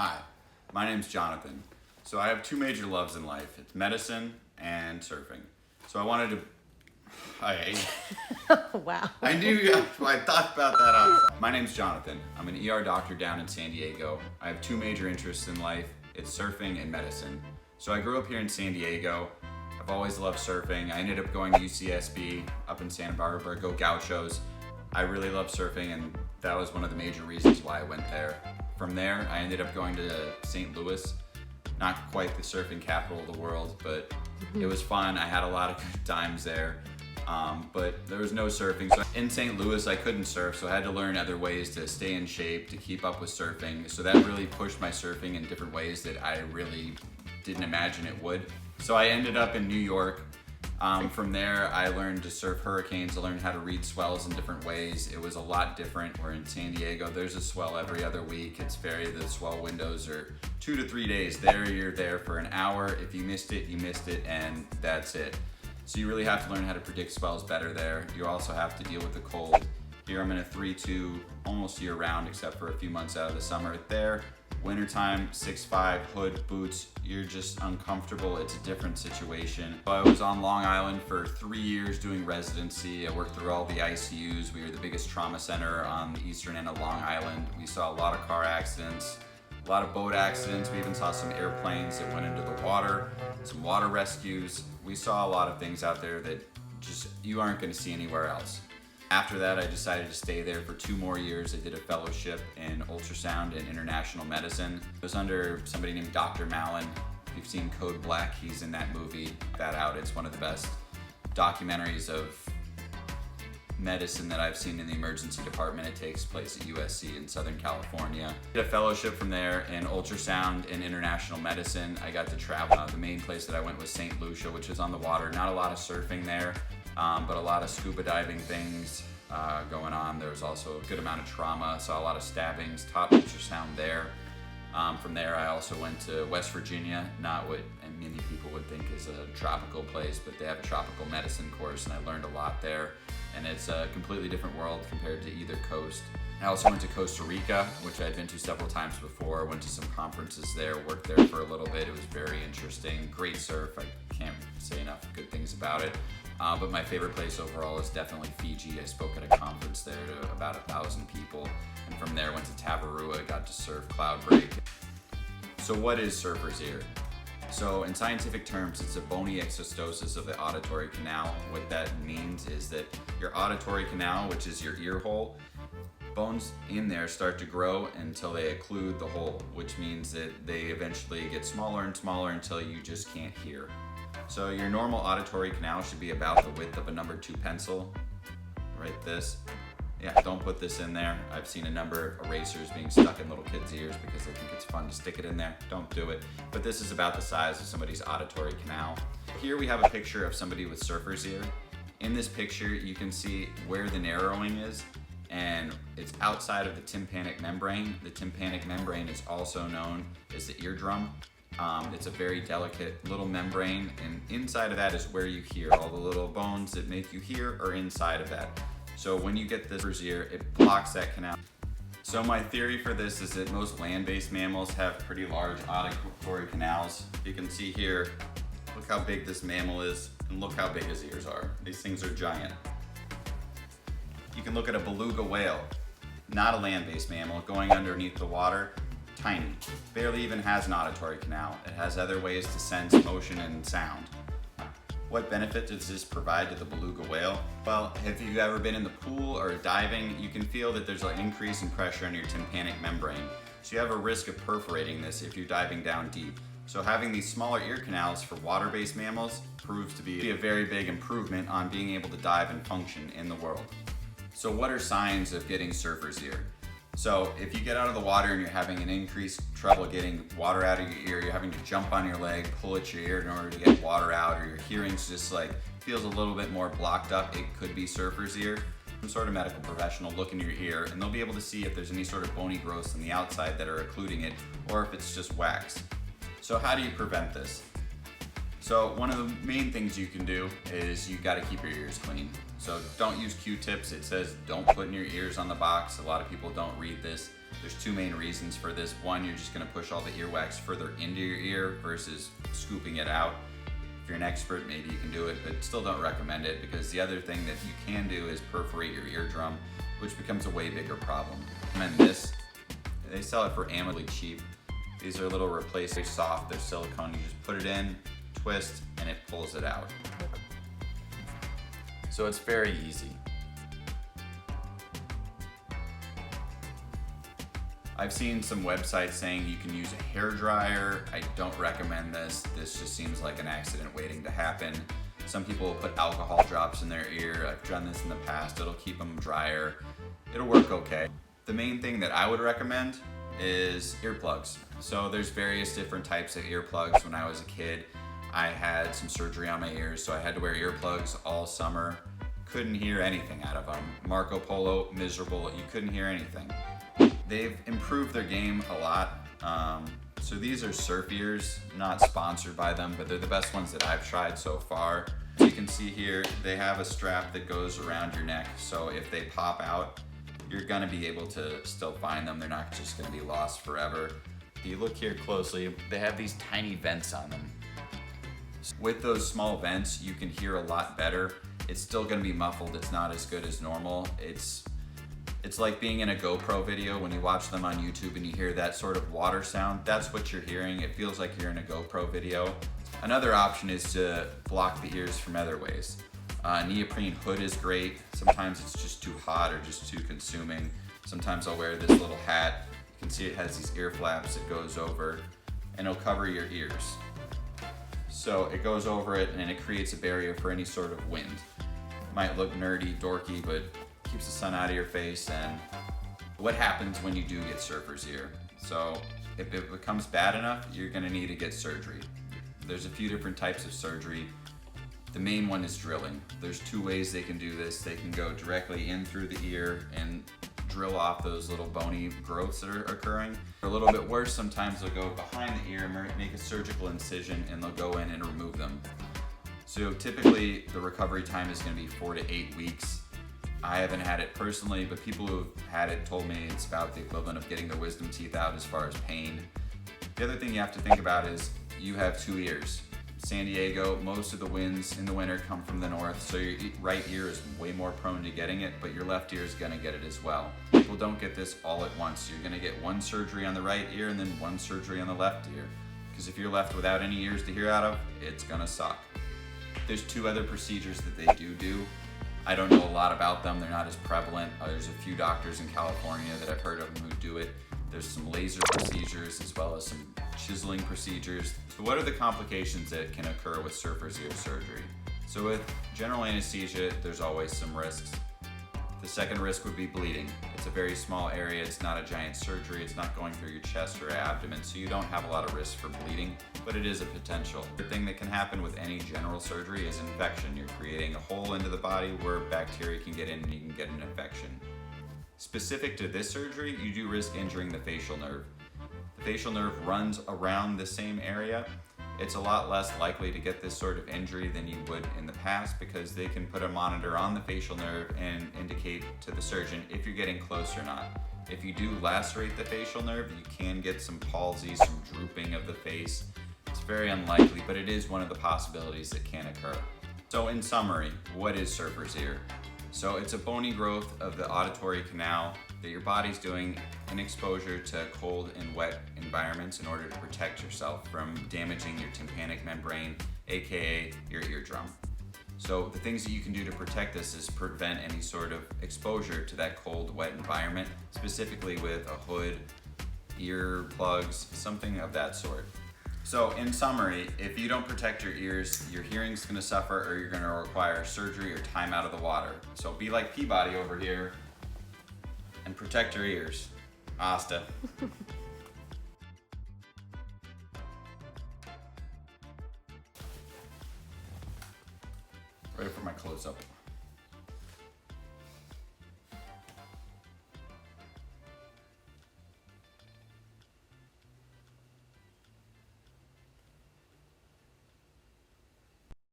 Hi, my name's Jonathan. So I have two major loves in life. It's medicine and surfing. So I wanted to... Wow. I knew, I thought about that outside. My name's Jonathan. I'm an ER doctor down in San Diego. I have two major interests in life. It's surfing and medicine. So I grew up here in San Diego. I've always loved surfing. I ended up going to UCSB up in Santa Barbara, go Gauchos. I really love surfing, and that was one of the major reasons why I went there. From there, I ended up going to St. Louis. Not quite the surfing capital of the world, but it was fun. I had a lot of good times there, but there was no surfing. So in St. Louis, I couldn't surf, so I had to learn other ways to stay in shape, to keep up with surfing. So that really pushed my surfing in different ways that I really didn't imagine it would. So I ended up in New York. From there, I learned to surf hurricanes. I learned how to read swells in different ways. It was a lot different. We're in San Diego. There's a swell every other week. The swell windows are 2 to 3 days. You're there for an hour. If you missed it, you missed it, and that's it. So you really have to learn how to predict swells better there. You also have to deal with the cold. Here I'm in a 3-2 almost year round, except for a few months out of the summer. There, wintertime, 6'5", hood, boots, you're just uncomfortable. It's a different situation. I was on Long Island for 3 years doing residency. I worked through all the ICUs. We were the biggest trauma center on the eastern end of Long Island. We saw a lot of car accidents, a lot of boat accidents. We even saw some airplanes that went into the water, some water rescues. We saw a lot of things out there that just you aren't going to see anywhere else. After that, I decided to stay there for 2 more years. I did a fellowship in ultrasound and international medicine. It was under somebody named Dr. Mallon. If you've seen Code Black, he's in that movie. Check that out. It's one of the best documentaries of medicine that I've seen in the emergency department. It takes place at USC in Southern California. I did a fellowship from there in ultrasound and international medicine. I got to travel. The main place that I went was St. Lucia, which is on the water. Not a lot of surfing there. But a lot of scuba diving things going on. There was also a good amount of trauma. Saw a lot of stabbings, top ultrasound there. From there, I also went to West Virginia, not what many people would think is a tropical place, but they have a tropical medicine course, and I learned a lot there. And it's a completely different world compared to either coast. I also went to Costa Rica, which I'd been to several times before. Went to some conferences there, worked there for a little bit. It was very interesting. Great surf. I can't say enough good things about it. But my favorite place overall is definitely Fiji. I spoke at a conference there to about 1,000 people. And from there, went to Tavarua, got to surf Cloudbreak. So what is surfer's ear? So in scientific terms, it's a bony exostosis of the auditory canal. What that means is that your auditory canal, which is your ear hole, bones in there start to grow until they occlude the hole, which means that they eventually get smaller and smaller until you just can't hear. So your normal auditory canal should be about the width of a number 2 pencil, right this. Yeah, don't put this in there. I've seen a number of erasers being stuck in little kids' ears because they think it's fun to stick it in there. Don't do it. But this is about the size of somebody's auditory canal. Here we have a picture of somebody with surfer's ear. In this picture, you can see where the narrowing is, and it's outside of the tympanic membrane. The tympanic membrane is also known as the eardrum. It's a very delicate little membrane, and inside of that is where you hear. All the little bones that make you hear are inside of that. So when you get this ear, it blocks that canal. So my theory for this is that most land-based mammals have pretty large auditory canals. You can see here, look how big this mammal is, and look how big his ears are. These things are giant. You can look at a beluga whale, not a land-based mammal, going underneath the water. Tiny, barely even has an auditory canal. It has other ways to sense motion and sound. What benefit does this provide to the beluga whale? Well, if you've ever been in the pool or diving, you can feel that there's an increase in pressure in your tympanic membrane. So you have a risk of perforating this if you're diving down deep. So having these smaller ear canals for water-based mammals proves to be a very big improvement on being able to dive and function in the world. So what are signs of getting surfer's ear? So if you get out of the water and you're having an increased trouble getting water out of your ear, you're having to jump on your leg, pull at your ear in order to get water out, or your hearing's just feels a little bit more blocked up, it could be surfer's ear. Some sort of medical professional look in your ear, and they'll be able to see if there's any sort of bony growths on the outside that are occluding it, or if it's just wax. So how do you prevent this? So one of the main things you can do is you got to keep your ears clean. So don't use Q-tips. It says don't put in your ears on the box. A lot of people don't read this. There's two main reasons for this. One, you're just gonna push all the earwax further into your ear versus scooping it out. If you're an expert, maybe you can do it, but still don't recommend it, because the other thing that you can do is perforate your eardrum, which becomes a way bigger problem. And then this, they sell it for amicably cheap. These are little replacements, very soft, they're silicone. You just put it in, twist, and it pulls it out. So it's very easy. I've seen some websites saying you can use a hair dryer. I don't recommend this. This just seems like an accident waiting to happen. Some people will put alcohol drops in their ear. I've done this in the past. It'll keep them drier. It'll work okay. The main thing that I would recommend is earplugs. So there's various different types of earplugs. When I was a kid, I had some surgery on my ears, so I had to wear earplugs all summer. Couldn't hear anything out of them. Marco Polo, miserable. You couldn't hear anything. They've improved their game a lot. So these are Surf ears, not sponsored by them, but they're the best ones that I've tried so far. As you can see here, they have a strap that goes around your neck, so if they pop out, you're gonna be able to still find them. They're not just gonna be lost forever. If you look here closely, they have these tiny vents on them. With those small vents, you can hear a lot better. It's still gonna be muffled. It's not as good as normal. It's like being in a GoPro video when you watch them on YouTube and you hear that sort of water sound. That's what you're hearing. It feels like you're in a GoPro video. Another option is to block the ears from other ways. Neoprene hood is great. Sometimes it's just too hot or just too consuming. Sometimes I'll wear this little hat. You can see it has these ear flaps that goes over, and it'll cover your ears. So it goes over it and it creates a barrier for any sort of wind. Might look nerdy, dorky, but keeps the sun out of your face. And what happens when you do get surfer's ear? So if it becomes bad enough, you're gonna need to get surgery. There's a few different types of surgery. The main one is drilling. There's two ways they can do this. They can go directly in through the ear and drill off those little bony growths that are occurring. A little bit worse, sometimes they'll go behind the ear and make a surgical incision, and they'll go in and remove them. So typically the recovery time is gonna be 4 to 8 weeks. I haven't had it personally, but people who've had it told me it's about the equivalent of getting their wisdom teeth out as far as pain. The other thing you have to think about is you have 2 ears. San Diego, most of the winds in the winter come from the north, so your right ear is way more prone to getting it, but your left ear is gonna get it as well. People don't get this all at once. You're gonna get one surgery on the right ear and then one surgery on the left ear. Because if you're left without any ears to hear out of, it's gonna suck. There's 2 other procedures that they do. I don't know a lot about them. They're not as prevalent. There's a few doctors in California that I've heard of who do it. There's some laser procedures as well as some chiseling procedures. So what are the complications that can occur with surfer's ear surgery? So with general anesthesia, there's always some risks. The second risk would be bleeding. It's a very small area. It's not a giant surgery. It's not going through your chest or abdomen, so you don't have a lot of risk for bleeding, but it is a potential. The thing that can happen with any general surgery is infection. You're creating a hole into the body where bacteria can get in and you can get an infection. Specific to this surgery, you do risk injuring the facial nerve. The facial nerve runs around the same area. It's a lot less likely to get this sort of injury than you would in the past, because they can put a monitor on the facial nerve and indicate to the surgeon if you're getting close or not. If you do lacerate the facial nerve, you can get some palsy, some drooping of the face. It's very unlikely, but it is one of the possibilities that can occur. So in summary, what is surfer's ear? So it's a bony growth of the auditory canal that your body's doing in exposure to cold and wet environments in order to protect yourself from damaging your tympanic membrane, aka your eardrum. So the things that you can do to protect this is prevent any sort of exposure to that cold, wet environment, specifically with a hood, ear plugs, something of that sort. So in summary, if you don't protect your ears, your hearing's gonna suffer, or you're gonna require surgery or time out of the water. So be like Peabody over here and protect your ears. Asta. Ready for my close-up.